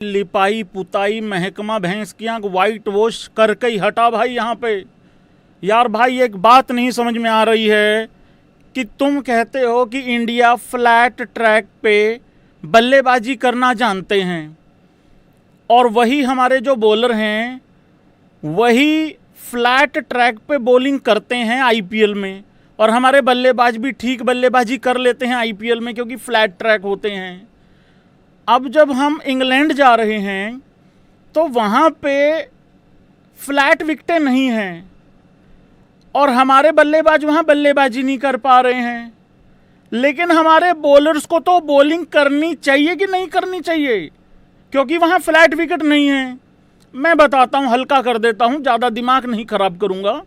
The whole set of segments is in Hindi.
लिपाई पुताई महकमा भैंस की आंख वाइट वॉश करके ही हटा भाई यहाँ पे। यार भाई एक बात नहीं समझ में आ रही है कि तुम कहते हो कि इंडिया फ्लैट ट्रैक पे बल्लेबाजी करना जानते हैं और वही हमारे जो बॉलर हैं वही फ्लैट ट्रैक पे बॉलिंग करते हैं आईपीएल में, और हमारे बल्लेबाज भी ठीक बल्लेबाजी कर लेते हैं आईपीएल में क्योंकि फ्लैट ट्रैक होते हैं। अब जब हम इंग्लैंड जा रहे हैं तो वहाँ पे फ्लैट विकेटें नहीं हैं और हमारे बल्लेबाज वहाँ बल्लेबाजी नहीं कर पा रहे हैं, लेकिन हमारे बॉलर्स को तो बॉलिंग करनी चाहिए कि नहीं करनी चाहिए क्योंकि वहाँ फ्लैट विकेट नहीं है। मैं बताता हूँ, हल्का कर देता हूँ, ज़्यादा दिमाग नहीं ख़राब करूँगा।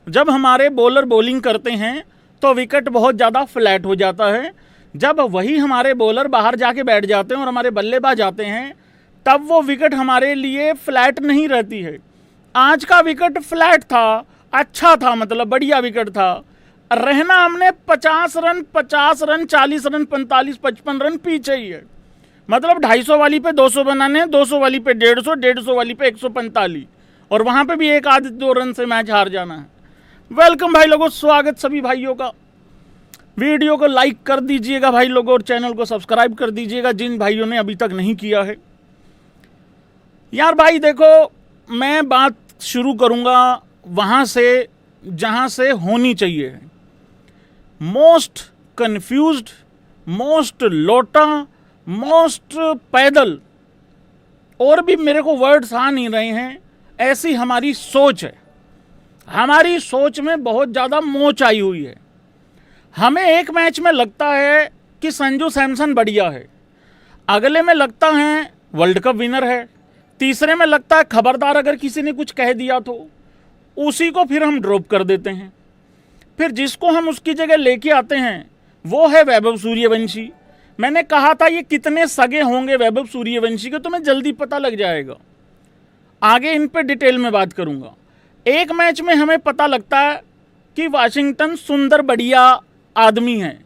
जब हमारे बॉलर बॉलिंग करते हैं तो विकेट बहुत ज़्यादा फ्लैट हो जाता है। जब वही हमारे बॉलर बाहर जाके बैठ जाते हैं और हमारे बल्लेबाज आते हैं तब वो विकेट हमारे लिए फ्लैट नहीं रहती है। आज का विकेट फ्लैट था, अच्छा था, मतलब बढ़िया विकेट था। रहना हमने 50 रन 40 रन 45 55 रन पीछे ही है, मतलब 250 वाली पे 200 बनाने हैं, 200 वाली पे 150, 150 वाली पे 145, और वहाँ पे भी एक आधे 2 रन से मैच हार जाना है। वेलकम भाई लोगों, स्वागत सभी भाइयों का। वीडियो को लाइक कर दीजिएगा भाई लोगों और चैनल को सब्सक्राइब कर दीजिएगा जिन भाइयों ने अभी तक नहीं किया है। यार भाई देखो, मैं बात शुरू करूँगा वहाँ से जहाँ से होनी चाहिए। मोस्ट कन्फ्यूज्ड, मोस्ट लोटा, मोस्ट पैदल, और भी मेरे को वर्ड्स आ नहीं रहे हैं, ऐसी हमारी सोच है। हमारी सोच में बहुत ज़्यादा मोच आई हुई है। हमें एक मैच में लगता है कि संजू सैमसन बढ़िया है, अगले में लगता है वर्ल्ड कप विनर है, तीसरे में लगता है खबरदार अगर किसी ने कुछ कह दिया तो उसी को फिर हम ड्रॉप कर देते हैं। फिर जिसको हम उसकी जगह लेके आते हैं वो है वैभव सूर्यवंशी। मैंने कहा था ये कितने सगे होंगे वैभव सूर्यवंशी के, तो मैं जल्दी पता लग जाएगा। आगे इन पे डिटेल में बात करूंगा। एक मैच में हमें पता लगता है कि वाशिंगटन सुंदर बढ़िया आदमी है,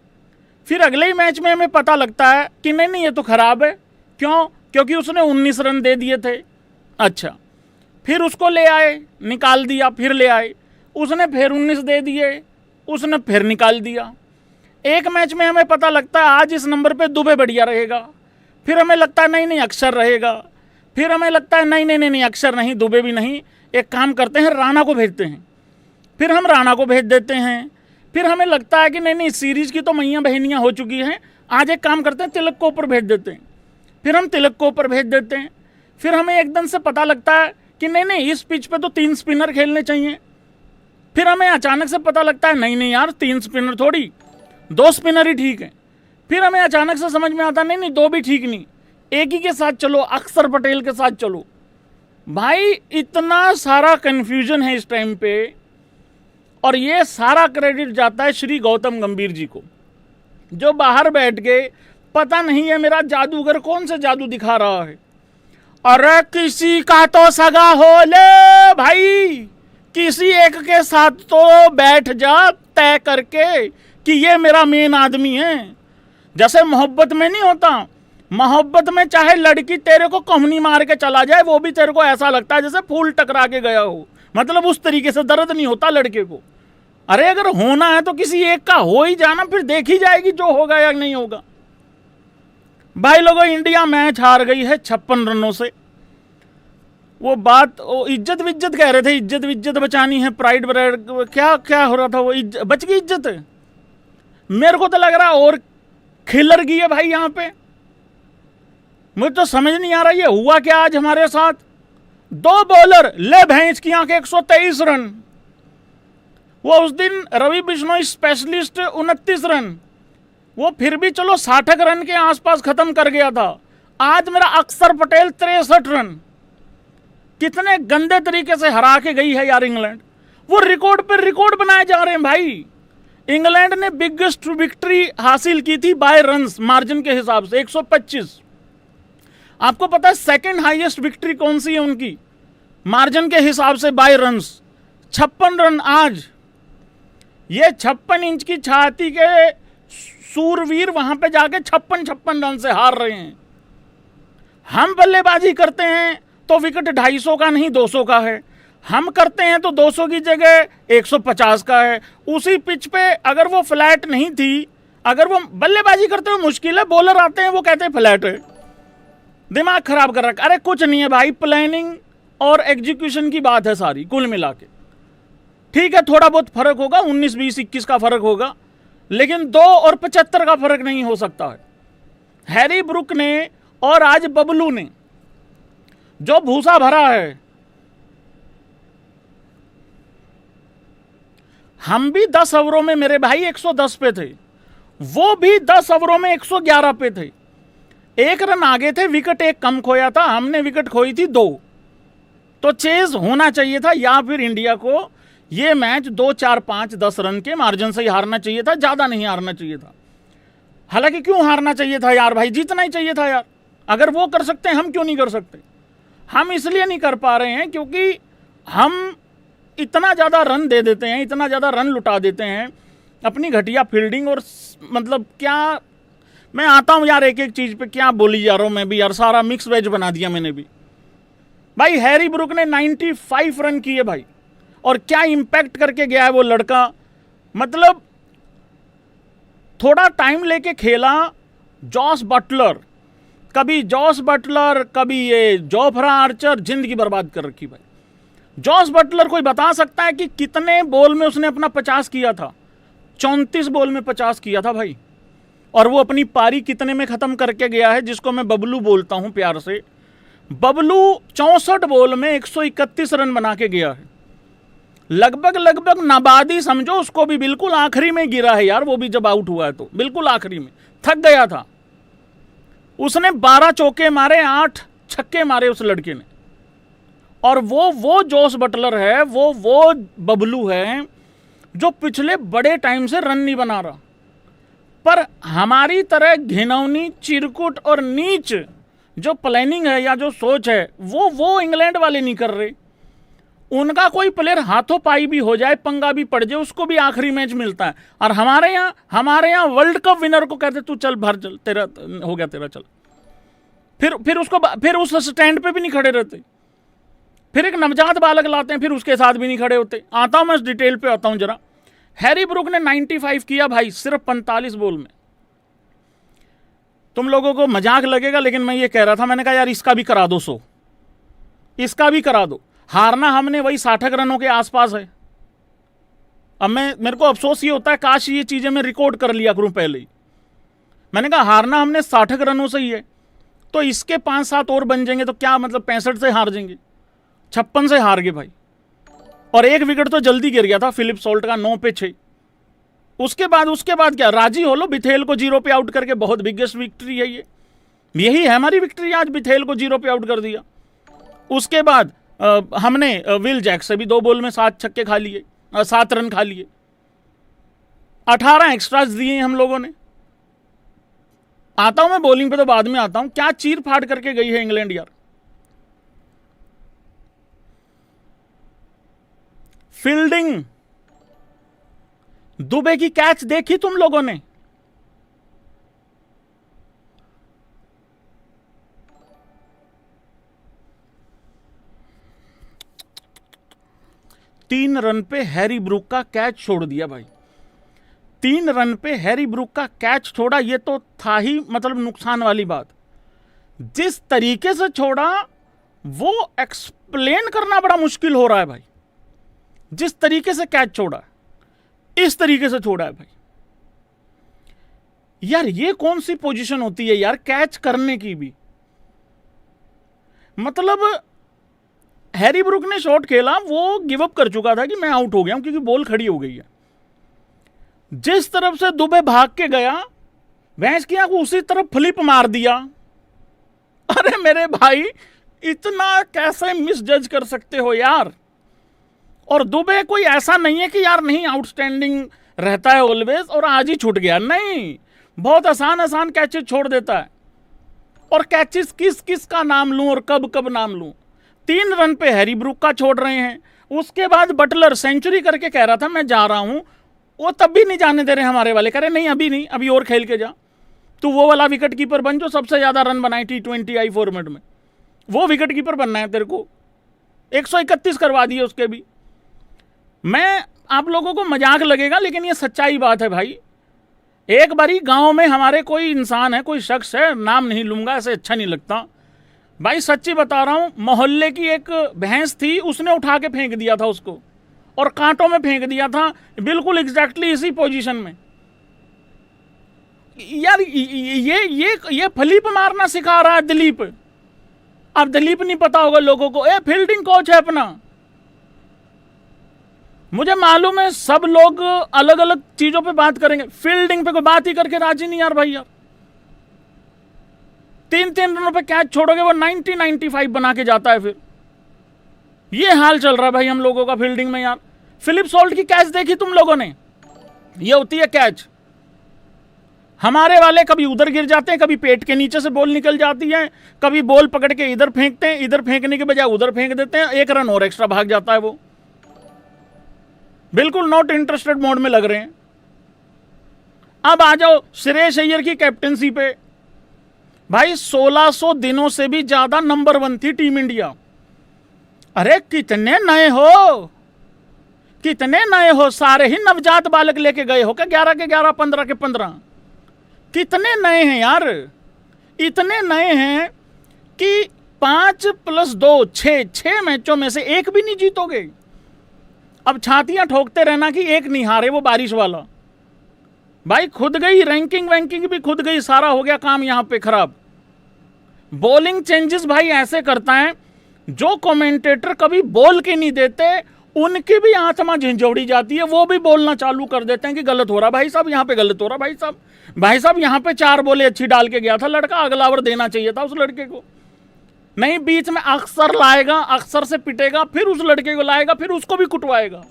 फिर अगले ही मैच में हमें पता लगता है कि नहीं ये तो खराब है। क्यों? क्योंकि उसने 19 रन दे दिए थे। अच्छा, फिर उसको ले आए, निकाल दिया, फिर ले आए, उसने फिर 19 दे दिए, उसने फिर निकाल दिया। एक मैच में हमें पता लगता है आज इस नंबर पे दुबे बढ़िया रहेगा, फिर हमें लगता है नहीं अक्षर रहेगा, फिर हमें लगता है नहीं अक्षर नहीं, दुबे भी नहीं, एक काम करते हैं राणा को भेजते हैं। फिर हम राणा को भेज देते हैं। फिर हमें लगता है कि नहीं सीरीज की तो मैयाँ बहनियाँ हो चुकी हैं, आज एक काम करते हैं तिलक को ऊपर भेज देते हैं। फिर हम तिलक को ऊपर भेज देते हैं। फिर हमें एकदम से पता लगता है कि नहीं इस पिच पे तो 3 स्पिनर खेलने चाहिए। फिर हमें अचानक से पता लगता है नहीं यार 3 स्पिनर थोड़ी, 2 स्पिनर ही ठीक है। फिर हमें अचानक से समझ में आता है नहीं 2 भी ठीक नहीं, एक ही के साथ चलो, अक्षर पटेल के साथ चलो। भाई इतना सारा कन्फ्यूजन है इस टाइम पे, और ये सारा क्रेडिट जाता है श्री गौतम गंभीर जी को, जो बाहर बैठ के पता नहीं है मेरा जादूगर कौन सा जादू दिखा रहा है। अरे किसी का तो सगा हो ले भाई, किसी एक के साथ तो बैठ जा तय करके कि ये मेरा मेन आदमी है। जैसे मोहब्बत में नहीं होता, मोहब्बत में चाहे लड़की तेरे को कहनी मार के चला जाए वो भी तेरे को ऐसा लगता है जैसे फूल टकरा के गया हो, मतलब उस तरीके से दर्द नहीं होता लड़के को। अरे अगर होना है तो किसी एक का हो ही जाना, फिर देखी जाएगी जो होगा या नहीं होगा। भाई लोगों, इंडिया मैच हार गई है 56 रनों से। वो बात वो इज्जत विज्जत कह रहे थे, इज्जत विज्जत बचानी है, प्राइड ब्राइड क्या हो रहा था, वो बच गई इज्जत। मेरे को तो लग रहा और खिलर गई है भाई यहाँ पे। मुझे तो समझ नहीं आ रहा ये हुआ क्या आज हमारे साथ। 2 बॉलर ले भैंस की आंख 123 रन, वो उस दिन रवि बिश्नोई स्पेशलिस्ट 29 रन, वो फिर भी चलो 60 रन के आसपास खत्म कर गया था। आज मेरा अक्षर पटेल 63 रन, कितने गंदे तरीके से हरा के गई है यार इंग्लैंड। वो रिकॉर्ड पर रिकॉर्ड बनाए जा रहे हैं भाई। इंग्लैंड ने बिगेस्ट विक्ट्री हासिल की थी बाय रन्स मार्जिन के हिसाब से 125। आपको पता है सेकंड हाईएस्ट विक्ट्री कौन सी है उनकी मार्जिन के हिसाब से बाय रन्स? 56 रन। आज ये 56 इंच की छाती के सूरवीर वहां पे जाके 56 रन से हार रहे हैं। हम बल्लेबाजी करते हैं तो विकेट 250 का नहीं 200 का है, हम करते हैं तो 200 की जगह 150 का है। उसी पिच पे अगर वो फ्लैट नहीं थी, अगर वो बल्लेबाजी करते हुए मुश्किल है, बॉलर आते हैं वो कहते हैं फ्लैट है। दिमाग खराब कर रखा। अरे कुछ नहीं है भाई, प्लानिंग और एग्जीक्यूशन की बात है सारी कुल मिला के। ठीक है थोड़ा बहुत फर्क होगा, 19, 20, 21 का फर्क होगा, लेकिन 2 और 75 का फर्क नहीं हो सकता है। हैरी ब्रुक ने और आज बबलू ने जो भूसा भरा है, हम भी 10 ओवरों में मेरे भाई 110 पे थे, वो भी 10 ओवरों में 111 पे थे। 1 रन आगे थे, विकेट 1 कम खोया था, हमने विकेट खोई थी 2। तो चेज होना चाहिए था, या फिर इंडिया को ये मैच 2, 4, 5, 10 रन के मार्जिन से ही हारना चाहिए था, ज्यादा नहीं हारना चाहिए था। हालांकि क्यों हारना चाहिए था यार भाई, जीतना ही चाहिए था यार। अगर वो कर सकते हैं हम क्यों नहीं कर सकते? हम इसलिए नहीं कर पा रहे हैं क्योंकि हम इतना ज़्यादा रन दे देते हैं, इतना ज़्यादा रन लुटा देते हैं अपनी घटिया फील्डिंग। और मतलब क्या मैं आता हूँ यार, एक एक चीज़ पे क्या बोली जा रहा हूँ मैं भी यार, सारा मिक्स वेज बना दिया मैंने भी। भाई हैरी ब्रुक ने 95 रन किए भाई, और क्या इंपैक्ट करके गया है वो लड़का। मतलब थोड़ा टाइम लेके खेला। जॉस बटलर, कभी जॉस बटलर, कभी ये जोफ्रा आर्चर, जिंदगी बर्बाद कर रखी भाई। जॉस बटलर कोई बता सकता है कि कितने बॉल में उसने अपना 50 किया था? 34 बॉल में 50 किया था भाई। और वो अपनी पारी कितने में खत्म करके गया है, जिसको मैं बबलू बोलता हूं प्यार से। बबलू 64 बॉल में 131 रन बना के गया है। लगभग नाबादी समझो उसको भी, बिल्कुल आखिरी में गिरा है यार वो भी, जब आउट हुआ है तो बिल्कुल आखिरी में थक गया था। उसने 12 चौके मारे, 8 छक्के मारे उस लड़के ने। और वो जॉस बटलर है, वो बबलू है जो पिछले बड़े टाइम से रन नहीं बना रहा। पर हमारी तरह घिनौनी, चिरकुट और नीच जो प्लानिंग है या जो सोच है, वो इंग्लैंड वाले नहीं कर रहे। उनका कोई प्लेयर हाथों पाई भी हो जाए, पंगा भी पड़ जाए, उसको भी आखिरी मैच मिलता है। और हमारे यहाँ वर्ल्ड कप विनर को कहते तू चल भर, चल तेरा हो गया, तेरा चल। फिर उस स्टैंड पे भी नहीं खड़े रहते। फिर एक नवजात बालक लाते हैं, फिर उसके साथ भी नहीं खड़े होते। आता हूं मैं इस डिटेल पे आता हूं जरा। हैरी ब्रुक ने 95 किया भाई सिर्फ 45 बॉल में। तुम लोगों को मजाक लगेगा, लेकिन मैं ये कह रहा था, मैंने कहा यार इसका भी करा दो 100, इसका भी करा दो। हारना हमने वही 60 रनों के आसपास है। अब मेरे को अफसोस ये होता है, काश ये चीजें मैं रिकॉर्ड कर लिया करूं पहले ही। मैंने कहा हारना हमने 60 रनों से ही है, तो इसके 5-7 और बन जाएंगे तो क्या मतलब 65 से हार जाएंगे। 56 से हार गए भाई। और 1 विकेट तो जल्दी गिर गया था फिलिप सॉल्ट का, 9 पे 6। उसके बाद क्या, राजी हो लो, बिथेल को 0 पे आउट करके बहुत बिगेस्ट विक्ट्री है ये। यही है हमारी विक्ट्री आज, बिथेल को 0 पे आउट कर दिया। उसके बाद हमने विल जैक से भी 2 बॉल में 7 छक्के खा लिए, 7 रन खा लिए। 18 एक्स्ट्राज दिए हम लोगों ने। आता हूं मैं बॉलिंग पे, तो बाद में आता हूं। क्या चीर फाड़ करके गई है इंग्लैंड यार। फील्डिंग, दुबे की कैच देखी तुम लोगों ने? तीन रन पे हैरी ब्रुक का कैच छोड़ दिया भाई। 3 रन पे हैरी ब्रुक का कैच छोड़ा, ये तो था ही मतलब नुकसान वाली बात। जिस तरीके से छोड़ा वो एक्सप्लेन करना बड़ा मुश्किल हो रहा है भाई। जिस तरीके से कैच छोड़ा, इस तरीके से छोड़ा है भाई। यार ये कौन सी पोजीशन होती है यार कैच करने की भी। मतलब हैरी ब्रुक ने शॉट खेला, वो गिव अप कर चुका था कि मैं आउट हो गया हूं क्योंकि बॉल खड़ी हो गई है। जिस तरफ से दुबे भाग के गया, भैंस की आंख उसी तरफ फ्लिप मार दिया। अरे मेरे भाई, इतना कैसे मिसजज कर सकते हो यार। और दुबे कोई ऐसा नहीं है कि यार नहीं आउटस्टैंडिंग रहता है ऑलवेज और आज ही छूट गया, नहीं, बहुत आसान कैचेस छोड़ देता है। और कैचेस किस किस का नाम लूं और कब कब नाम लूं। 3 रन पे हैरी ब्रुक का छोड़ रहे हैं। उसके बाद बटलर सेंचुरी करके कह रहा था मैं जा रहा हूं, वो तब भी नहीं जाने दे रहे हमारे वाले, कह रहे नहीं अभी नहीं, अभी और खेल के जा। तू वो वाला विकेट कीपर बन जो सबसे ज्यादा रन बनाए T20I फॉर्मेट में, वो विकेट कीपर बनना है तेरे को। 131 करवा दिए उसके भी। मैं आप लोगों को मजाक लगेगा लेकिन ये सच्चाई बात है भाई। एक बारी गांव में हमारे कोई इंसान है, कोई शख्स है, नाम नहीं लूंगा, ऐसे अच्छा नहीं लगता भाई, सच्ची बता रहा हूं, मोहल्ले की एक भैंस थी, उसने उठा के फेंक दिया था उसको और कांटों में फेंक दिया था, बिल्कुल एग्जैक्टली इसी पोजीशन में। यार ये फलीप मारना सिखा रहा है दिलीप। अब दिलीप नहीं पता होगा लोगों को, ए फील्डिंग कोच है अपना। मुझे मालूम है सब लोग अलग अलग चीजों पे बात करेंगे, फील्डिंग पे कोई बात ही करके राजी नहीं यार भाई। यार 3-3 रनों पे कैच छोड़ोगे वो 90-95 बना के जाता है। फिर ये हाल चल रहा है भाई हम लोगों का फील्डिंग में यार। फिलिप सॉल्ट की कैच देखी तुम लोगों ने? ये होती है कैच। हमारे वाले कभी उधर गिर जाते हैं, कभी पेट के नीचे से बॉल निकल जाती है, कभी बॉल पकड़ के इधर फेंकते हैं, इधर फेंकने के बजाय उधर फेंक देते हैं, 1 रन और एक्स्ट्रा भाग जाता है वो। बिल्कुल नॉट इंटरेस्टेड मोड में लग रहे हैं। अब आ जाओ श्रेयस अय्यर की कैप्टनसी पे। भाई 1600 दिनों से भी ज्यादा नंबर 1 थी टीम इंडिया। अरे कितने नए हो, कितने नए हो, सारे ही नवजात बालक लेके गए हो क्या? 11 के 11, 15 के 15, कितने नए हैं यार। इतने नए हैं कि 5+2 6 मैचों में से एक भी नहीं जीतोगे। अब छातियां ठोकते रहना कि एक नहीं हारे, वो बारिश वाला। भाई खुद गई रैंकिंग वैंकिंग भी खुद गई, सारा हो गया काम यहां पे खराब। बॉलिंग चेंजेस भाई ऐसे करता है, जो कमेंटेटर कभी बोल के नहीं देते उनकी भी आत्मा झंझोड़ी जाती है, वो भी बोलना चालू कर देते हैं कि गलत हो रहा भाई साहब, यहाँ पे गलत हो रहा भाई साहब। भाई साहब यहाँ पे 4 बॉलें अच्छी डाल के गया था लड़का, अगला ओवर देना चाहिए था उस लड़के को। नहीं, बीच में अक्सर लाएगा, अक्सर से पिटेगा, फिर उस लड़के को लाएगा, फिर उसको भी कुटवाएगा।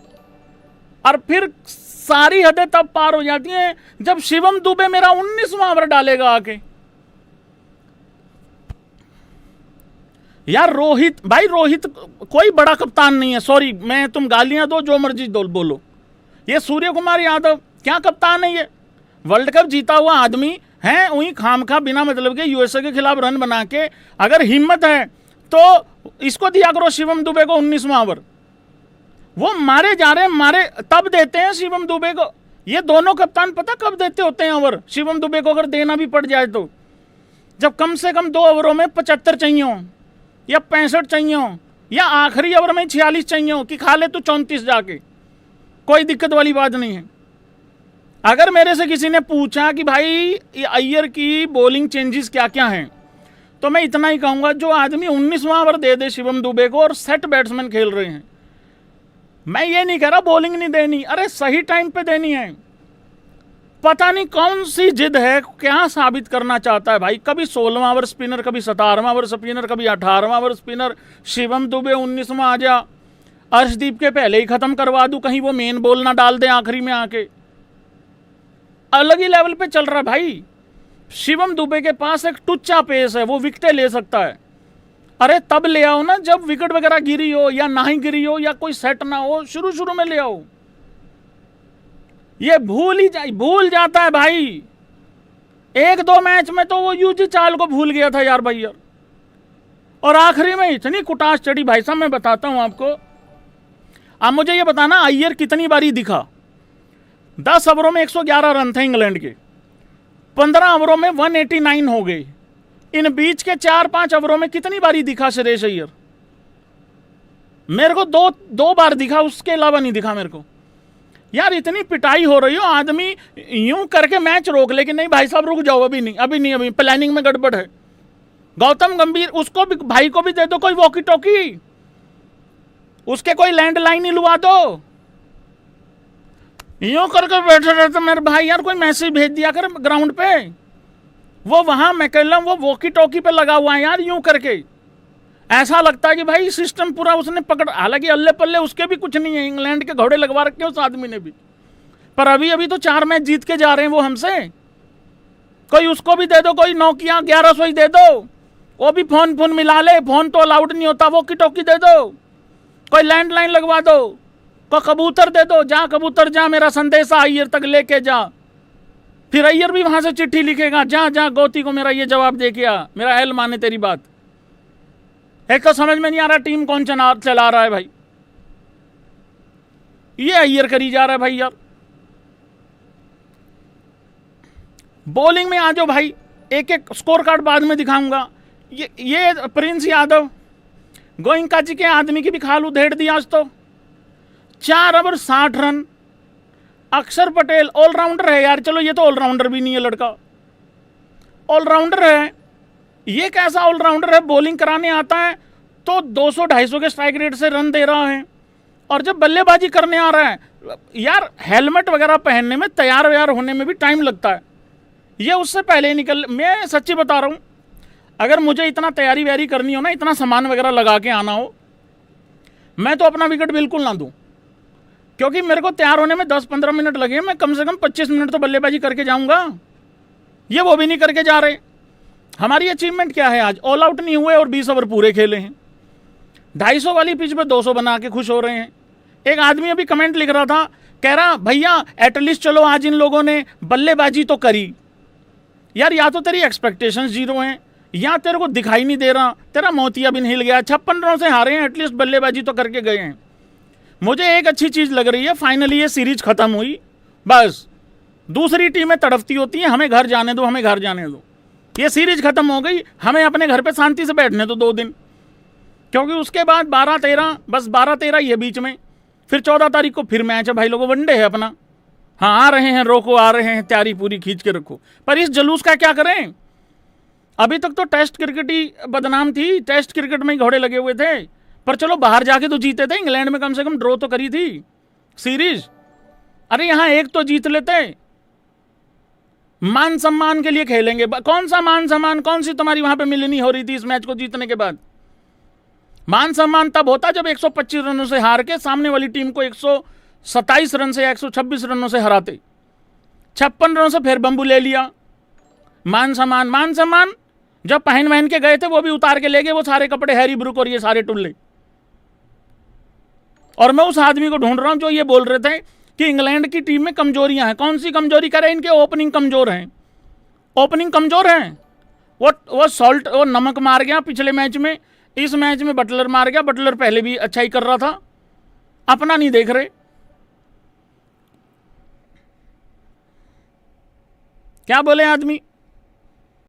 और फिर सारी हदें तब पार हो जाती हैं जब शिवम दुबे मेरा 19वां ओवर डालेगा आके। यार रोहित भाई, रोहित कोई बड़ा कप्तान नहीं है, सॉरी, मैं तुम गालियां दो जो मर्जी दो बोलो, ये सूर्य कुमार यादव क्या कप्तान है? ये वर्ल्ड कप जीता हुआ आदमी है, वही खामखा बिना मतलब के यूएसए के खिलाफ रन बना के। अगर हिम्मत है तो इसको दिया करो शिवम दुबे को 19वां ओवर। वो मारे जा रहे हैं, मारे तब देते हैं शिवम दुबे को। ये दोनों कप्तान पता कब देते होते हैं ओवर शिवम दुबे को, अगर देना भी पड़ जाए तो जब कम से कम 2 ओवरों में 75 चाहिए हो या 65 चाहिए हो, या आखिरी ओवर में 46 चाहिए हो कि खा ले तो 34 जाके, कोई दिक्कत वाली बात नहीं है। अगर मेरे से किसी ने पूछा कि भाई अय्यर की बॉलिंग चेंजेस क्या क्या हैं, तो मैं इतना ही कहूंगा, जो आदमी 19वां ओवर दे दे शिवम दुबे को और सेट बैट्समैन खेल रहे हैं, मैं ये नहीं कह रहा बॉलिंग नहीं देनी, अरे सही टाइम पे देनी है। पता नहीं कौन सी जिद है, क्या साबित करना चाहता है भाई। कभी 16वां ओवर स्पिनर, कभी 17वां ओवर स्पिनर, कभी 18वां ओवर स्पिनर। शिवम दुबे 19वां आ जा, अर्शदीप के पहले ही खत्म करवा दूं, कहीं वो मेन बॉल ना डाल दे आखिरी में आके। अलग ही लेवल पे चल रहा भाई। शिवम दुबे के पास एक टुच्चा पेस है, वो विकेटें ले सकता है। अरे तब ले आओ ना जब विकेट वगैरह गिरी हो या ना ही गिरी हो या कोई सेट ना हो, शुरू में ले आओ। ये भूल जाता है भाई। 1-2 मैच में तो वो यूजी चाल को भूल गया था यार भाई यार। और आखिरी में इतनी कुटास चढ़ी भाई साहब, मैं बताता हूं आपको। आप मुझे ये बताना अय्यर कितनी बारी दिखा। 10 ओवरों में 111 रन थे इंग्लैंड के, 15 ओवरों में 189 हो गए। इन बीच के 4-5 ओवरों में कितनी बारी दिखा श्रेयस अय्यर? मेरे को दो बार दिखा, उसके अलावा नहीं दिखा मेरे को। यार इतनी पिटाई हो रही हो, आदमी यूं करके मैच रोक, लेकिन नहीं भाई साहब रुक जाओ, अभी प्लानिंग में गड़बड़ है। गौतम गंभीर, उसको भी, भाई को भी दे दो कोई वॉकी टॉकी, उसके कोई लैंडलाइन ही लुआ दो। यूं करके बैठे रहते मेरे भाई। यार कोई मैसेज भेज दिया कर ग्राउंड पे, वो वहां मैकेलम वो वॉकी टॉकी पे लगा हुआ है यार। यूं करके ऐसा लगता है कि भाई सिस्टम पूरा उसने पकड़, हालांकि अल्ले पल्ले उसके भी कुछ नहीं है, इंग्लैंड के घोड़े लगवा रखे उस आदमी ने भी। पर अभी तो 4 मैच जीत के जा रहे हैं वो हमसे। कोई उसको भी दे दो, कोई नोकिया 1100 ही दे दो, वो भी फोन मिला ले। फोन तो अलाउड नहीं होता, वॉकी टॉकी दे दो, कोई लैंडलाइन लगवा दो, कोई कबूतर दे दो, जा कबूतर जा, मेरा संदेशा अय्यर तक लेके जा। फिर अय्यर भी वहां से चिट्ठी लिखेगा, जा जा गौती को मेरा ये जवाब दे के आ, मेरा अहल माने तेरी बात। एक तो समझ में नहीं आ रहा टीम कौन चला रहा है भाई, ये अय्यर करी जा रहा है भाई यार। बॉलिंग में आ जाओ भाई, एक एक स्कोर कार्ड बाद में दिखाऊंगा। ये प्रिंस यादव गोइंका जी के आदमी की भी खाल उधेड़ दी आज तो, 4 ओवर 60 रन। अक्षर पटेल ऑलराउंडर है यार, चलो ये तो ऑलराउंडर भी नहीं है लड़का, ऑलराउंडर है। ये कैसा ऑलराउंडर है, बॉलिंग कराने आता है तो 200-250 के स्ट्राइक रेट से रन दे रहा है, और जब बल्लेबाजी करने आ रहा है यार, हेलमेट वगैरह पहनने में, तैयार व्यार होने में भी टाइम लगता है। ये उससे पहले ही निकल, मैं सच्ची बता रहा हूँ, अगर मुझे इतना तैयारी व्यारी करनी हो ना, इतना सामान वगैरह लगा के आना हो, मैं तो अपना विकेट बिल्कुल ना दूं, क्योंकि मेरे को तैयार होने में 10-15 मिनट लगे, मैं कम से कम 25 मिनट तो बल्लेबाजी करके जाऊंगा। ये वो भी नहीं करके जा रहे। हमारी अचीवमेंट क्या है आज, ऑल आउट नहीं हुए और 20 ओवर पूरे खेले हैं। 250 वाली पिच पे 200 बना के खुश हो रहे हैं। एक आदमी अभी कमेंट लिख रहा था, कह रहा भैया एटलीस्ट चलो आज इन लोगों ने बल्लेबाजी तो करी। यार या तो तेरी एक्सपेक्टेशंस जीरो हैं, या तेरे को दिखाई नहीं दे रहा, तेरा मोतिया भी हिल गया। 56 रनों से हारे हैं, एटलीस्ट बल्लेबाजी तो करके गए हैं। मुझे एक अच्छी चीज लग रही है, फाइनली ये सीरीज खत्म हुई, बस दूसरी टीमें तड़पती होती हैं, हमें घर जाने दो, हमें घर जाने दो। ये सीरीज खत्म हो गई, हमें अपने घर पे शांति से बैठने दो 2 दिन, क्योंकि उसके बाद 12-13, बस 12-13 ये बीच में, फिर 14 तारीख को फिर मैच है भाई लोगों, वनडे है अपना। हाँ आ रहे हैं, रोको आ रहे हैं, तैयारी पूरी खींच के रखो। पर इस जलूस का क्या करें, अभी तक तो टेस्ट क्रिकेट ही बदनाम थी, टेस्ट क्रिकेट में ही घोड़े लगे हुए थे। पर चलो बाहर जाके तो जीते थे, इंग्लैंड में कम से कम ड्रॉ तो करी थी सीरीज। अरे यहां एक तो जीत लेते, मान सम्मान के लिए खेलेंगे। कौन सा मान सम्मान, कौन सी तुम्हारी वहां पे मिलनी हो रही थी इस मैच को जीतने के बाद? मान सम्मान तब होता जब 125 रनों से हार के सामने वाली टीम को 127 रन से या 126 रनों से हराते। 56 रनों से फिर बंबू ले लिया। मान सम्मान, मान सम्मान जब पहन वहन के गए थे वो भी उतार के ले गए, वो सारे कपड़े, हैरी ब्रुक और ये सारे टुल्ले। और मैं उस आदमी को ढूंढ रहा हूं जो ये बोल रहे थे कि इंग्लैंड की टीम में कमजोरियां हैं। कौन सी कमजोरी करे, इनके ओपनिंग कमजोर हैं, ओपनिंग कमजोर हैं। वो नमक मार गया पिछले मैच में, इस मैच में बटलर मार गया। बटलर पहले भी अच्छा ही कर रहा था, अपना नहीं देख रहे। क्या बोले आदमी।